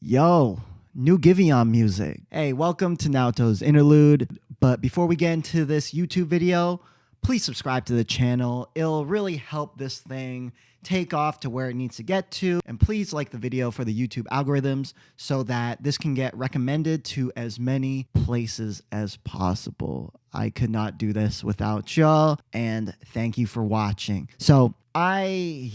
Yo, new Giveon music. Hey, welcome to Naoto's Interlude. But before we get into this YouTube video, please subscribe to the channel. It'll really help this thing take off to where it needs to get to. And please like the video for the YouTube algorithms so that this can get recommended to as many places as possible. I could not do this without y'all, and thank you for watching. So I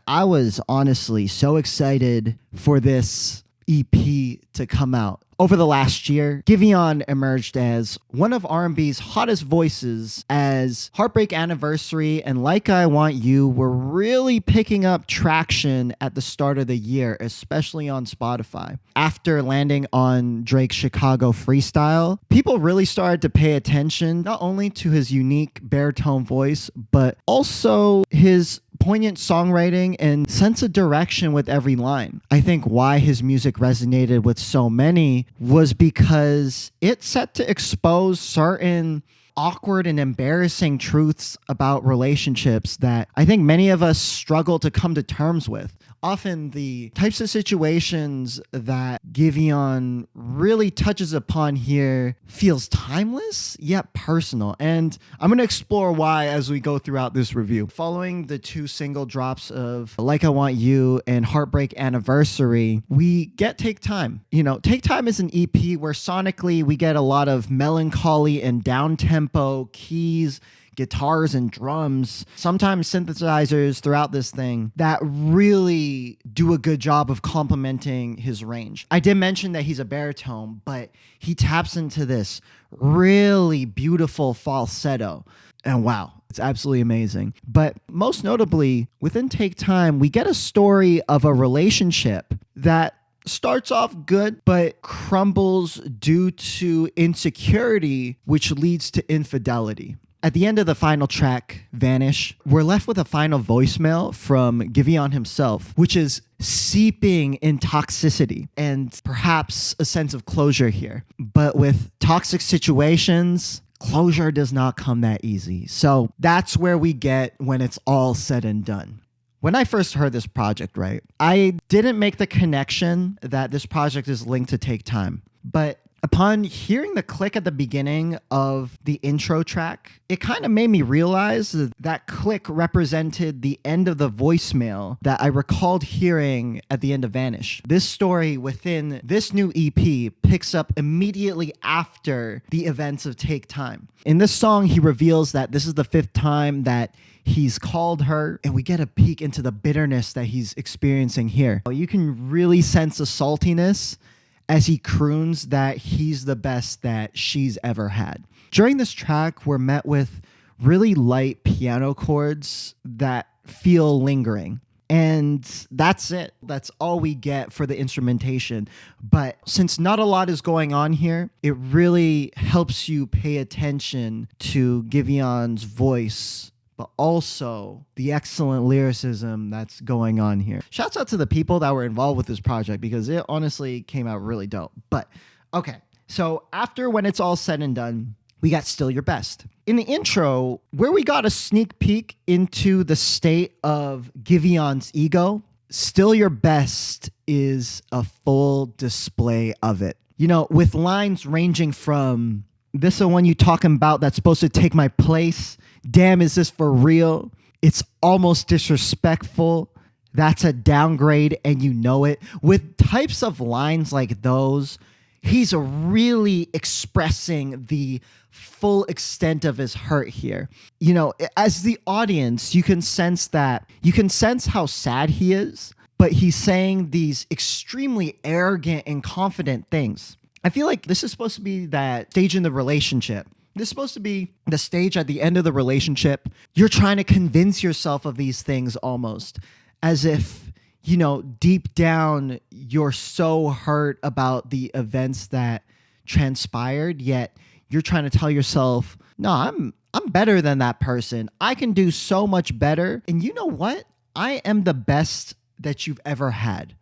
was honestly so excited for this EP to come out. Over the last year, Giveon emerged as one of R&B's hottest voices, as Heartbreak Anniversary and Like I Want You were really picking up traction at the start of the year, especially on Spotify. After landing on Drake's Chicago Freestyle, people really started to pay attention not only to his unique baritone voice, but also his poignant songwriting and sense of direction with every line. I think why his music resonated with so many was because it set to expose certain awkward and embarrassing truths about relationships that I think many of us struggle to come to terms with. Often the types of situations that Giveon really touches upon here feels timeless yet personal, and I'm going to explore why as we go throughout this review. Following the two single drops of Like I Want You and Heartbreak Anniversary, we get Take Time. Take Time is an EP where sonically we get a lot of melancholy and down-tempo keys, guitars and drums, sometimes synthesizers throughout this thing that really do a good job of complementing his range. I did mention that he's a baritone, but he taps into this really beautiful falsetto. And wow, it's absolutely amazing. But most notably, within Take Time, we get a story of a relationship that starts off good, but crumbles due to insecurity, which leads to infidelity. At the end of the final track, Vanish, we're left with a final voicemail from Giveon himself, which is seeping in toxicity and perhaps a sense of closure here. But with toxic situations, closure does not come that easy. So that's where we get when it's all said and done. When I first heard this project, I didn't make the connection that this project is linked to Take Time. But upon hearing the click at the beginning of the intro track, it kind of made me realize that click represented the end of the voicemail that I recalled hearing at the end of Vanish. This story within this new EP picks up immediately after the events of Take Time. In this song, he reveals that this is the 5th time that he's called her, and we get a peek into the bitterness that he's experiencing here. You can really sense the saltiness as he croons that he's the best that she's ever had. During this track, we're met with really light piano chords that feel lingering. And that's it. That's all we get for the instrumentation. But since not a lot is going on here, it really helps you pay attention to Giveon's voice, but also the excellent lyricism that's going on here. Shouts out to the people that were involved with this project because it honestly came out really dope. But okay, so after When It's All Said and Done, we got Still Your Best. In the intro, where we got a sneak peek into the state of Giveon's ego, Still Your Best is a full display of it. With lines ranging from, "This the one you talking about that's supposed to take my place? Damn, is this for real? It's almost disrespectful. That's a downgrade and you know it." With types of lines like those, he's really expressing the full extent of his hurt here. As the audience, you can sense how sad he is, but he's saying these extremely arrogant and confident things. I feel like this is supposed to be that stage in the relationship. This is supposed to be the stage at the end of the relationship. You're trying to convince yourself of these things almost as if, deep down, you're so hurt about the events that transpired, yet you're trying to tell yourself, no, I'm better than that person. I can do so much better. And you know what? I am the best that you've ever had.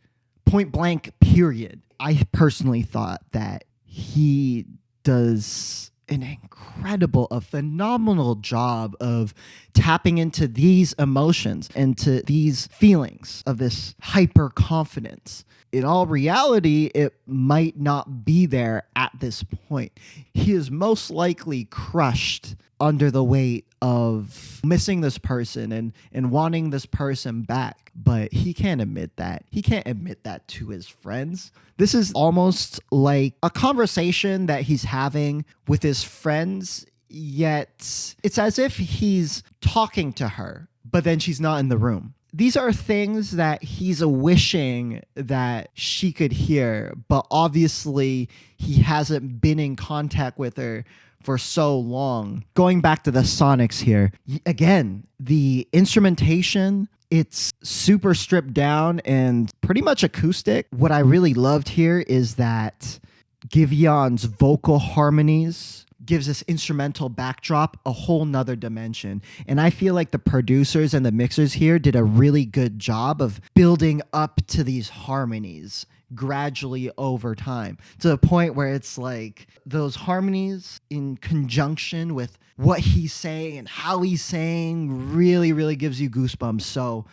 Point blank, period. I personally thought that he does a phenomenal job of tapping into these emotions and to these feelings of this hyper confidence. In all reality, it might not be there at this point. He is most likely crushed under the weight of missing this person and wanting this person back. But he can't admit that. He can't admit that to his friends. This is almost like a conversation that he's having with his friends, yet it's as if he's talking to her, but then she's not in the room. These are things that he's wishing that she could hear, but obviously he hasn't been in contact with her for so long. Going back to the sonics here, again, the instrumentation, it's super stripped down and pretty much acoustic. What I really loved here is that Giveon's vocal harmonies gives this instrumental backdrop a whole nother dimension. And I feel like the producers and the mixers here did a really good job of building up to these harmonies gradually over time, to the point where it's like those harmonies in conjunction with what he's saying and how he's saying really, really gives you goosebumps. So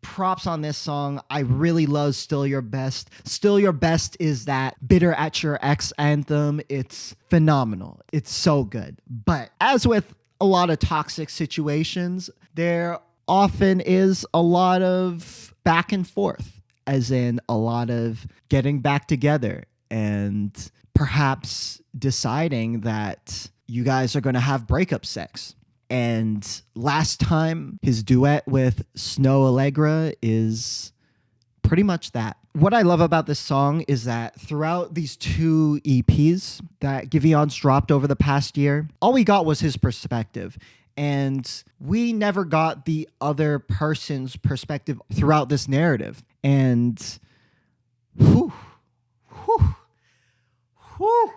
props on this song. I really love Still Your Best. Still Your Best is that Bitter at Your Ex anthem. It's phenomenal. It's so good. But as with a lot of toxic situations, there often is a lot of back and forth, as in a lot of getting back together and perhaps deciding that you guys are going to have breakup sex. And last time, his duet with Snoh Allegra is pretty much that. What I love about this song is that throughout these two EPs that Giveon's dropped over the past year, all we got was his perspective. And we never got the other person's perspective throughout this narrative. And whew, whew, whew.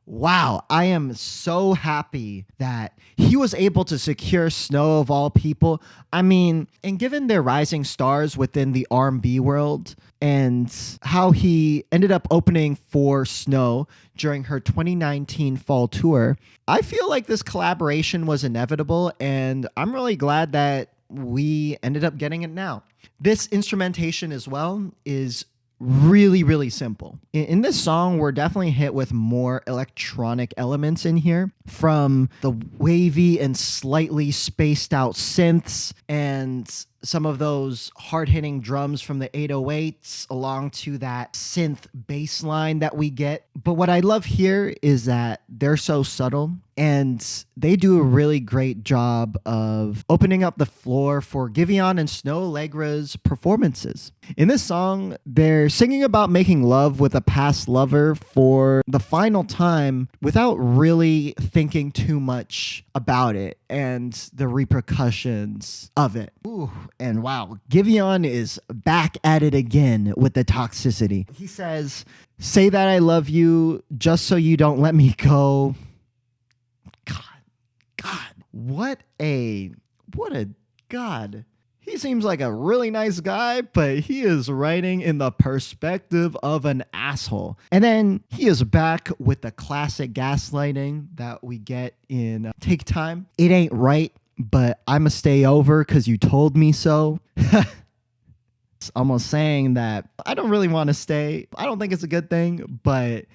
Wow, I am so happy that he was able to secure Snoh of all people. I mean, and given their rising stars within the R&B world and how he ended up opening for Snoh during her 2019 fall tour, I feel like this collaboration was inevitable, and I'm really glad that we ended up getting it now. This instrumentation as well is really, really simple. In this song, we're definitely hit with more electronic elements in here, from the wavy and slightly spaced out synths and some of those hard-hitting drums from the 808s along to that synth bass line that we get. But what I love here is that they're so subtle, and they do a really great job of opening up the floor for Giveon and Snoh Allegra's performances. In this song, they're singing about making love with a past lover for the final time without really thinking too much about it and the repercussions of it. Ooh, and wow, Giveon is back at it again with the toxicity. He says, "Say that I love you just so you don't let me go." God, what a God. He seems like a really nice guy, but he is writing in the perspective of an asshole. And then he is back with the classic gaslighting that we get in Take Time. It ain't right, but I'ma stay over because you told me so. It's almost saying that I don't really want to stay. I don't think it's a good thing, but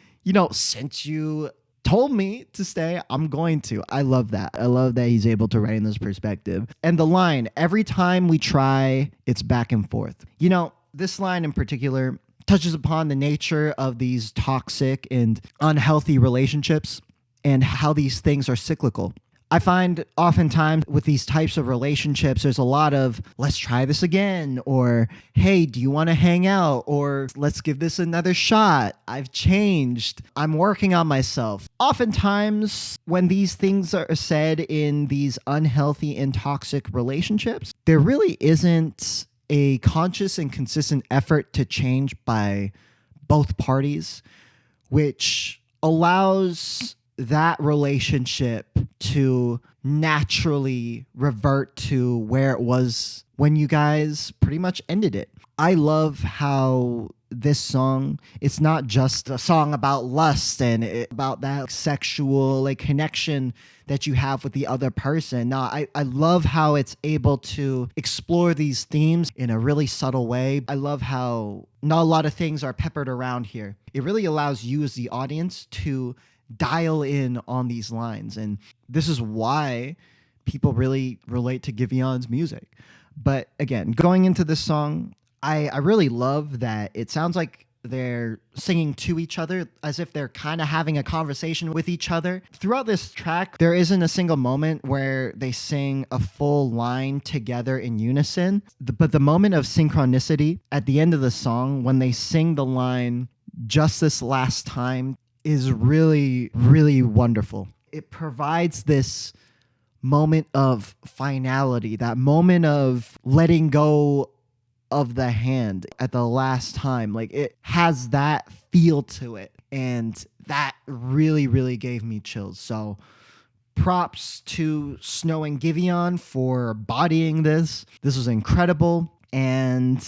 since you told me to stay, I'm going to. I love that. I love that he's able to write in this perspective. And the line, every time we try, it's back and forth. This line in particular touches upon the nature of these toxic and unhealthy relationships and how these things are cyclical. I find oftentimes with these types of relationships, there's a lot of, let's try this again, or, hey, do you want to hang out? Or let's give this another shot. I've changed. I'm working on myself. Oftentimes when these things are said in these unhealthy and toxic relationships, there really isn't a conscious and consistent effort to change by both parties, which allows that relationship to naturally revert to where it was when you guys pretty much ended it. I love how this song, it's not just a song about lust and about that sexual like connection that you have with the other person. No, I love how it's able to explore these themes in a really subtle way. I love how not a lot of things are peppered around here. It really allows you as the audience to dial in on these lines. And this is why people really relate to Giveon's music. But again, going into this song, I really love that it sounds like they're singing to each other as if they're kind of having a conversation with each other. Throughout this track, there isn't a single moment where they sing a full line together in unison. But the moment of synchronicity at the end of the song, when they sing the line, "Just this last time," is really, really wonderful. It provides this moment of finality, that moment of letting go of the hand at the last time. Like, it has that feel to it, and that really, really gave me chills. So props to Snoh and Giveon for bodying this. This was incredible. And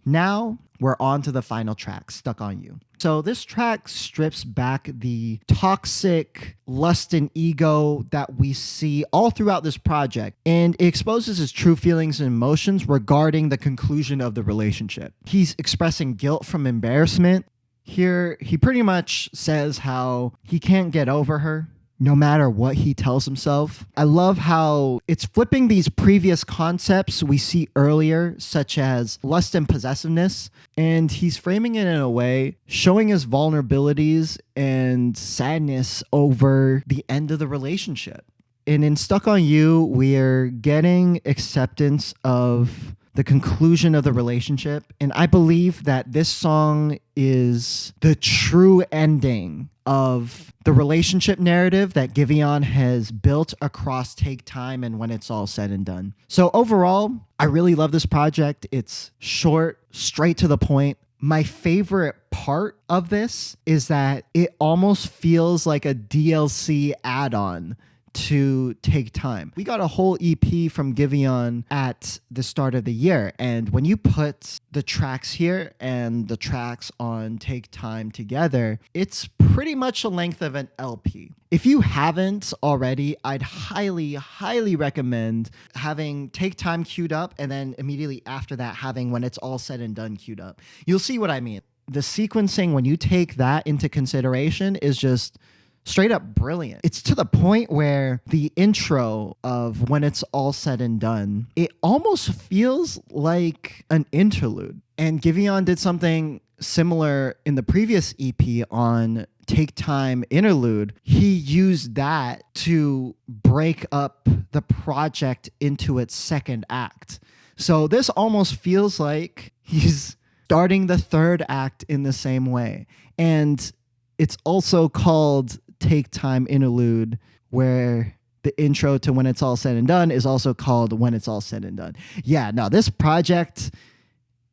now we're on to the final track, Stuck on You. So this track strips back the toxic lust and ego that we see all throughout this project, and it exposes his true feelings and emotions regarding the conclusion of the relationship. He's expressing guilt from embarrassment. Here, he pretty much says how he can't get over her, no matter what he tells himself. I love how it's flipping these previous concepts we see earlier, such as lust and possessiveness, and he's framing it in a way showing his vulnerabilities and sadness over the end of the relationship. And in Stuck on You, we're getting acceptance of the conclusion of the relationship. And I believe that this song is the true ending of the relationship narrative that Giveon has built across Take Time and When It's All Said and Done. So overall, I really love this project. It's short, straight to the point. My favorite part of this is that it almost feels like a DLC add-on to Take Time. We got a whole EP from Giveon at the start of the year, and when you put the tracks here and the tracks on Take Time together, it's pretty much the length of an LP. If you haven't already, I'd highly, highly recommend having Take Time queued up and then immediately after that having When It's All Said and Done queued up. You'll see what I mean. The sequencing, when you take that into consideration, is just straight up brilliant. It's to the point where the intro of When It's All Said and Done, it almost feels like an interlude. And Giveon did something similar in the previous EP on Take Time Interlude. He used that to break up the project into its second act. So this almost feels like he's starting the third act in the same way. And it's also called Take Time Interlude, where the intro to When It's All Said and Done is also called When It's All Said and Done. Yeah, no, this project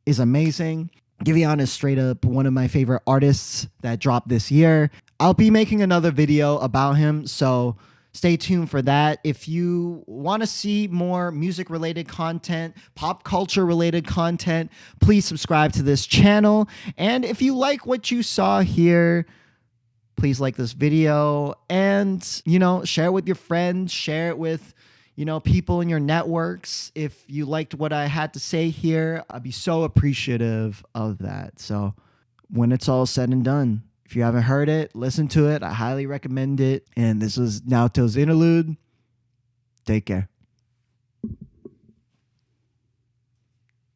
is amazing. Giveon is straight up one of my favorite artists that dropped this year. I'll be making another video about him, so stay tuned for that. If you want to see more music-related content, pop culture-related content, please subscribe to this channel. And if you like what you saw here, please like this video and, share it with your friends, share it with, people in your networks. If you liked what I had to say here, I'd be so appreciative of that. So When It's All Said and Done, if you haven't heard it, listen to it. I highly recommend it. And this is Naoto's Interlude. Take care.